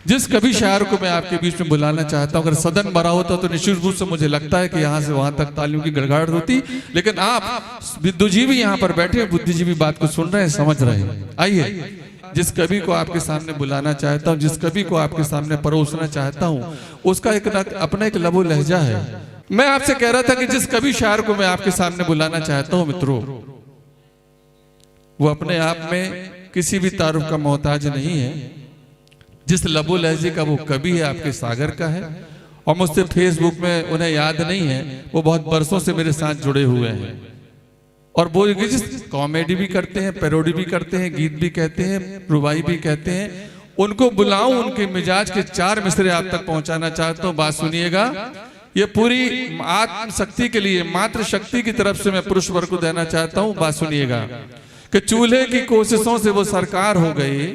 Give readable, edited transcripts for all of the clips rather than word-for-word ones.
जिस कभी शायर को मैं आपके बीच में बुलाना चाहता हूं, अगर सदन भरा होता तो निश्चित रूप से मुझे लगता है कि यहाँ से वहां तक तालियों की गड़गड़ाहट होती, लेकिन आप विद्युजीवी यहाँ पर बैठे हैं, बुद्धिजीवी बात को सुन रहे हैं, समझ रहे हैं। आइए, जिस कवि को आपके सामने बुलाना चाहता हूँ, जिस कवि को आपके सामने परोसना चाहता हूँ, उसका एक अपना एक लबो लहजा है। मैं आपसे कह रहा था कि जिस कवि शायर को मैं आपके सामने बुलाना चाहता हूँ मित्रों, वो अपने आप में किसी भी तारुफ का मोहताज नहीं है। जिस लबो लहजे का वो कवि है, आपके सागर का है, और मुझसे फेसबुक में उन्हें याद नहीं है, वो बहुत बरसों से मेरे साथ जुड़े हुए हैं, और वो कॉमेडी भी करते हैं, पैरोडी भी करते हैं, गीत भी कहते हैं, रुबाई भी कहते हैं। उनको बुलाऊं, उनके मिजाज के 4 मिसरे आप तक पहुंचाना चाहता हूं। बात सुनिएगा, ये पूरी आत्म शक्ति के लिए, मातृ शक्ति की तरफ से मैं पुरुष वर्ग को देना चाहता हूं। बात सुनिएगा कि चूल्हे की कोशिशों से वो सरकार हो गई,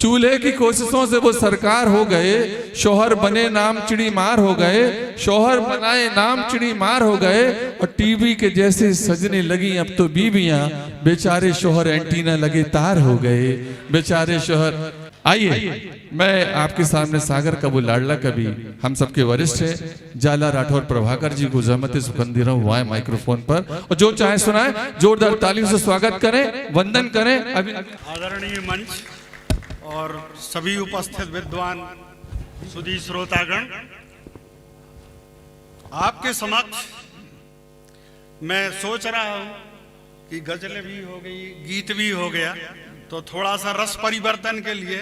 चूल्हे की कोशिशों से वो सरकार हो गए, शौहर बने नाम चिड़ी मार हो गए, शौहर बनाए नाम चिड़ी मार हो गए, और टीवी के जैसे सजने लगी अब तो बीवियां, बेचारे शौहर एंटीना लगे तार हो गए, बेचारे शौहर। आइए, मैं आपके सामने सागर का वो लाडला कवि, हम सबके वरिष्ठ है जाला राठौर प्रभाकर जी को जहमत सुगंधी रहूं वहां माइक्रोफोन पर, और जो चाहे सुनाए, जोरदार तालियों से स्वागत करें, वंदन करें। अभी आदरणीय मंच और सभी उपस्थित विद्वान सुधी श्रोतागण, आपके समक्ष मैं सोच रहा हूं कि गजल भी हो गई, गीत भी हो गया, तो थोड़ा सा रस परिवर्तन के लिए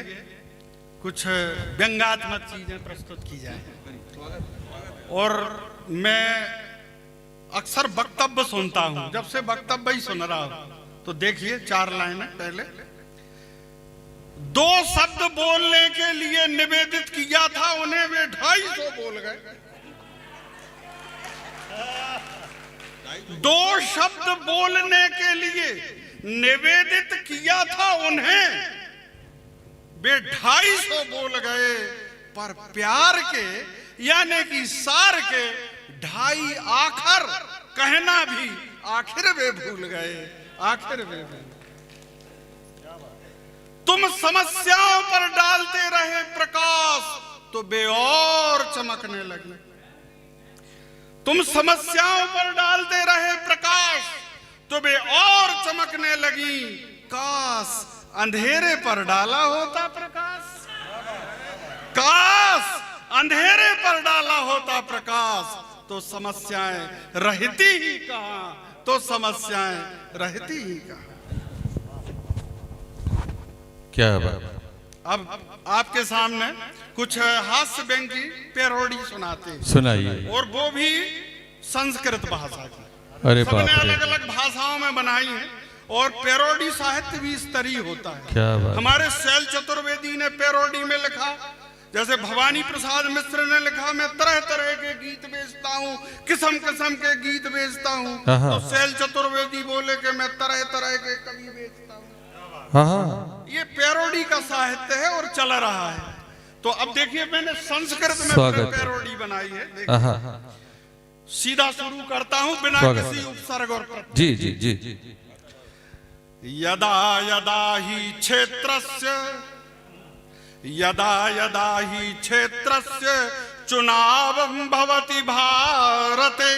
कुछ व्यंग्यात्मक चीजें प्रस्तुत की जाए। और मैं अक्सर वक्तव्य सुनता हूं, जब से वक्तव्य ही सुन रहा हूं, तो देखिए 4 लाइनें पहले 2 शब्द बोलने के लिए निवेदित किया था, उन्हें वे 250 बोल गए। 2 शब्द बोलने के लिए निवेदित किया था उन्हें, वे 250 बोल गए, पर प्यार के यानी कि सार के 2.5 आखर कहना भी आखिर वे भूल गए, आखिर वे भूल। तुम समस्याओं पर डालते रहे प्रकाश, तो वे और चमकने लगी। तुम समस्याओं पर डालते रहे प्रकाश, तो वे और चमकने लगी। काश अंधेरे पर डाला होता प्रकाश, काश अंधेरे पर डाला होता प्रकाश, तो समस्याएं रहती ही कहां, तो समस्याएं रहती ही कहां। क्या बात। अब आपके सामने कुछ हास्य व्यंग की पैरोडी सुनाते हैं, सुनाइए, और वो भी संस्कृत भाषा की। अरे सबने अलग अलग भाषाओं में बनाई है, और पैरोडी साहित्य भी इस तरह होता है। क्या बात। हमारे शैल चतुर्वेदी ने पैरोडी में लिखा, जैसे भवानी प्रसाद मिश्र ने लिखा, मैं तरह तरह के गीत बेचता हूँ, किस्म किस्म के गीत बेचता हूँ, तो शैल चतुर्वेदी बोले कि मैं तरह तरह के कवि बेचता हूँ। ये पैरोडी का साहित्य है और चल रहा है। तो अब देखिए, मैंने संस्कृत में पैरोडी बनाई है, सीधा शुरू करता हूं बिना किसी उपसर्ग और प्रत्यय। जी जी जी जी। यदा यदा ही क्षेत्रस्य, यदा यदा ही क्षेत्रस्य चुनावं भवति भारते,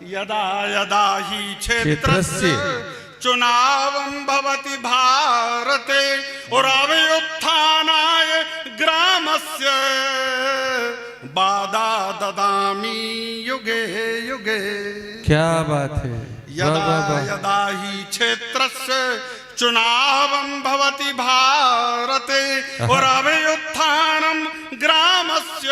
यदा यदा ही क्षेत्रस्य चुनावं भवति भारते, और अव्युत्थानाय ग्रामस्य बाधा ददामि युगे युगे। क्या बात है। यदा यदा ही क्षेत्रस्य चुनावं भवति भारते, और अव्युत्थानं ग्रामस्य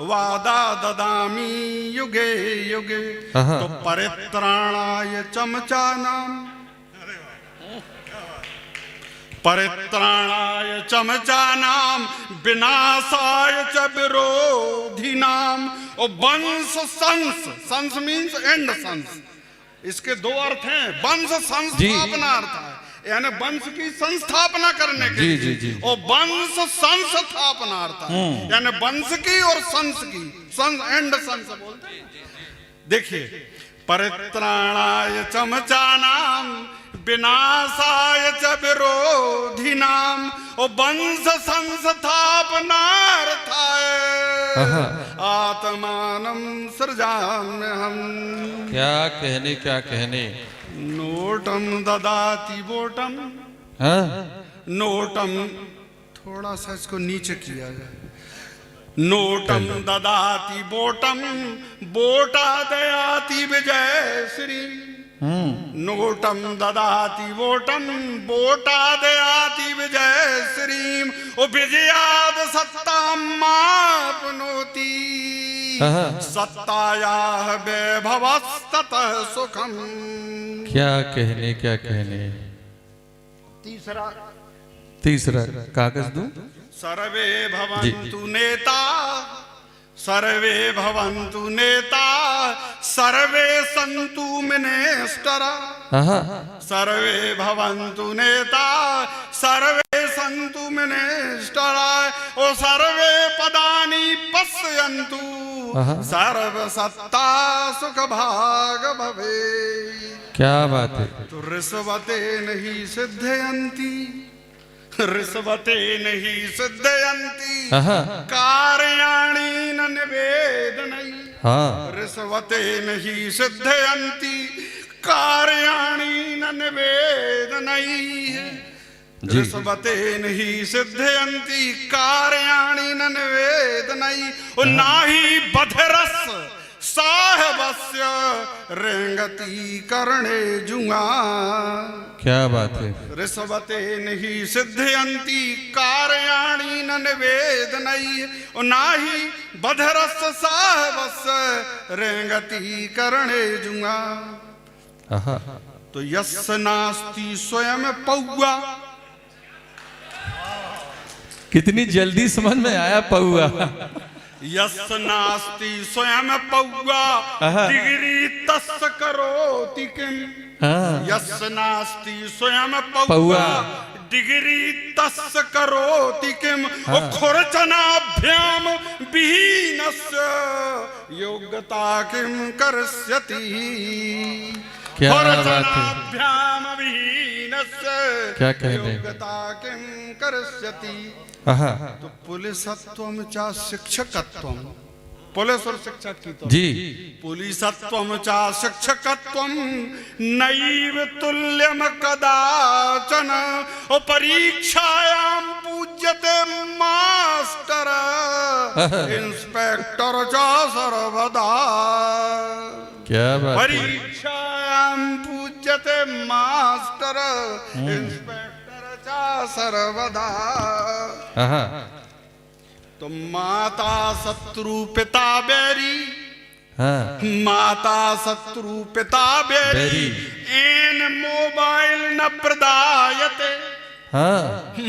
वादा ददामि युगे युगे। तो परित्राणाय चमचानां, परित्राणाय चमचानां विनाशाय च विरोधिनां। और वंश sons, sons means and sons, इसके 2 अर्थ हैं। वंश संस्थापना अर्थ है, यानी वंश की संस्थापना करने के लिए, जी, जी, जी। और वंश संस्थापना अर्थ है, यानी वंश की और संस की, संस एंड संस बोलते हैं। देखिए, परित्राणाय चमचानां विनाशाय च विरोधिनाम ओ वंश संस्थापनार्थाय आत्मानं सृजाम्यहम्। क्या कहने क्या कहने। नोटम ददाति वोटम, हाँ? नोटम थोड़ा सा इसको नीचे किया जाए। नोटम ददाति वोटम वोटा दयाति विजय श्री। नोटम ददाति वोटम वोटा दयाति विजय श्रीम ओ विजयाद सत्तां माप्नोति सत्तायाः वैभवस्ततः सुखम। क्या कहने क्या कहने। तीसरा कागज दूं। सर्वे भवन्तु नेता, सर्वे भवन्तु नेता, सर्वे सन्तु मिनिस्टरा। सर्वे भवन्तु नेता, सर्वे सन्तु मिनिस्टरा ओ सर्वे पदानि पश्यन्तु सर्वसत्ता सुख भाग भवे। क्या बात है। तो ऋषवते नहीं सिद्धयन्ति, ऋषवते नहीं सिद्धयन्ति कार्याणि न निवेदनैः। ऋषवते नहीं सिद्धयन्ति कार्याणि न निवेदनैः। ऋषवते नहीं सिद्धयन्ति कार्याणि न निवेदनैः और नाही बधरस साहबस्य रेंगति करणे जुआ। क्या बात है। ऋषवते नहीं सिद्धयन्ति कार्याणि न निवेदनैः और नाही बधरस साहबस्य रेंगति करणे जुआ। तो यस्य नास्ति स्वयं पौआ। कितनी जल्दी समझ में आया पौआ। यस्य नास्ति स्वयं पौआ डिग्री तस्य करोति किम। यस्य नास्ति स्वयं पौआ डिग्री तस्य करोति किम ओ खुरचनाभ्याम विहीनस्य योग्यता किम करिष्यति। खुरचनाभ्याम विहीनस्य क्या कहने। योग्यता किम करिष्यति। तो पुलिसत्वम चा शिक्षकत्वम, पुलिस और शिक्षक की तो जी। पुलिसत्वम चा शिक्षकत्वम नैव तुल्यम कदाचन ओ परीक्षायां पूज्यते मास्टर इंस्पेक्टर चा सर्वदा। क्या बात। परीक्षायां पूज्यते मास्टर इंस्पेक्टर सर्वदा। तो माता शत्रु पिता बैरी, माता शत्रु पिता बैरी एन मोबाइल न प्रदायते।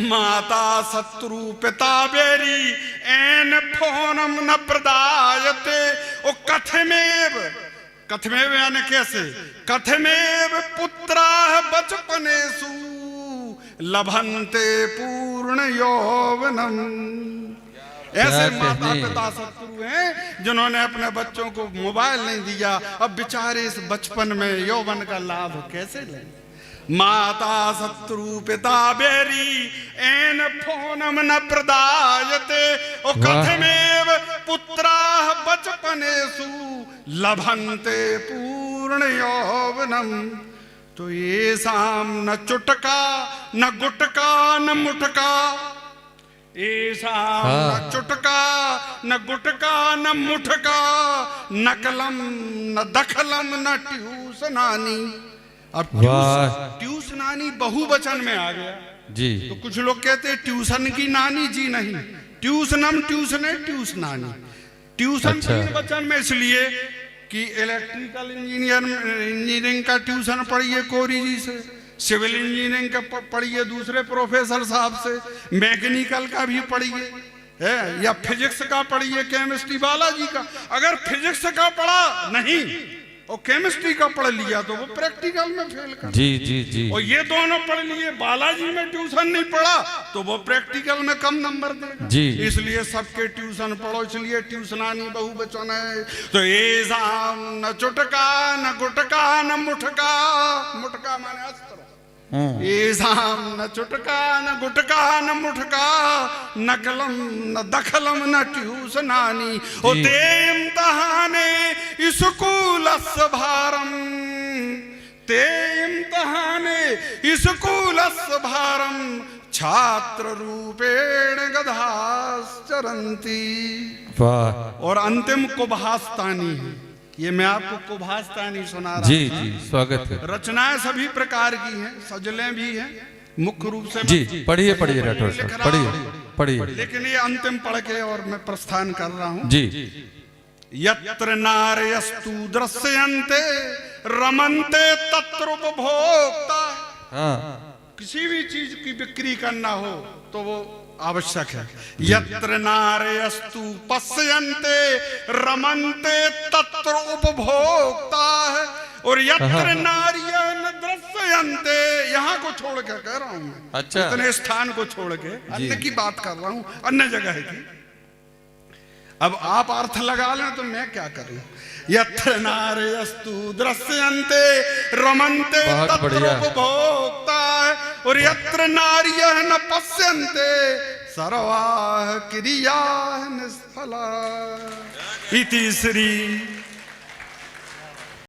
माता शत्रु पिता बैरी एन फोनम न प्रदायते ओ कथमेव, कथमेव यानी कैसे। कथमेव पुत्राः बचपनेषु लभन्ते पूर्ण यौवनम। ऐसे माता पिता शत्रु हैं जिन्होंने अपने बच्चों को मोबाइल नहीं दिया, अब बेचारे इस बचपन में यौवन का लाभ कैसे लें। माता शत्रु पिता बैरी एन फोनम न प्रदायते ओ कथमेव पुत्राः बचपनेषु लभन्ते पूर्ण यौवनम। तो ये शाम न चुटका न गुटका न मुटका, ऐसा न चुटका न गुटका न मुठका न कलम न दखलम न ट्यूशनानी। अब ट्यूशनानी बहुवचन में आ गया जी। तो कुछ लोग कहते हैं ट्यूशन की नानी जी, नहीं, ट्यूशनम ट्यूशने ट्यूशनानी। ट्यूशन तीन वचन में इसलिए कि इलेक्ट्रिकल इंजीनियरिंग का ट्यूशन पढ़िए कोरी जी से, सिविल इंजीनियरिंग का पढ़िए दूसरे प्रोफेसर साहब से, मैकेनिकल का भी पढ़िए है, या फिजिक्स का पढ़िए, केमिस्ट्री बालाजी का। अगर फिजिक्स का पढ़ा नहीं और केमिस्ट्री का पढ़ लिया तो वो प्रैक्टिकल में फेल कर। जी जी जी। और ये दोनों पढ़ लिए, बालाजी में ट्यूशन नहीं पढ़ा तो वो प्रैक्टिकल में कम नंबर देगा जी। इसलिए सबके ट्यूशन पढ़ो, इसलिए ट्यूशनानी बहुवचन है। तो ये न चुटका न गुटका न मुठका, मुठका माने अस्त्र, येषां न चुटका न गुटका न मुठका न कलम न दखलम न ट्यूशनानि ओ ते इम्तहाने स्कूलस्य भारम ते इम्तहाने स्कूलस्य भारम छात्र रूपेण गधाश्चरन्ति। वाह। और अंतिम कुभास्तानी है, ये मैं आपको कुभास्तानी सुना रहा जी था। जी स्वागत है। रचनाएं सभी प्रकार की हैं, सजलें भी हैं, मुख्य रूप से जी पढ़िए पढ़िए राठौर साहब पढ़िए पढ़िए। लेकिन ये अंतिम पढ़ के और मैं प्रस्थान कर रहा हूं। जी। यत्र नारयस्तु दृश्यन्ते रमन्ते तत्र उपभोक्ता। हाँ किसी भी चीज की बिक्री करना हो तो वो आवश्यक है। यत्र नारयस्तु पश्यन्ते रमन्ते तत्र उपभोक्ता है। और यत्र नार्यः न दृश्यन्ते, यहाँ को छोड़ के कह रहा हूं मैं, अच्छा। इतने स्थान को छोड़ के अन्य की बात कर रहा हूं, अन्य जगह की। अब आप अर्थ लगा लें तो मैं क्या करूं। यत्र नारयस्तु दृश्यन्ते रमन्ते तत्र उपभोक्ता है। और यत्र नार्यः न पश्यन्ते सर्वाः क्रियाः निष्फला। इति श्री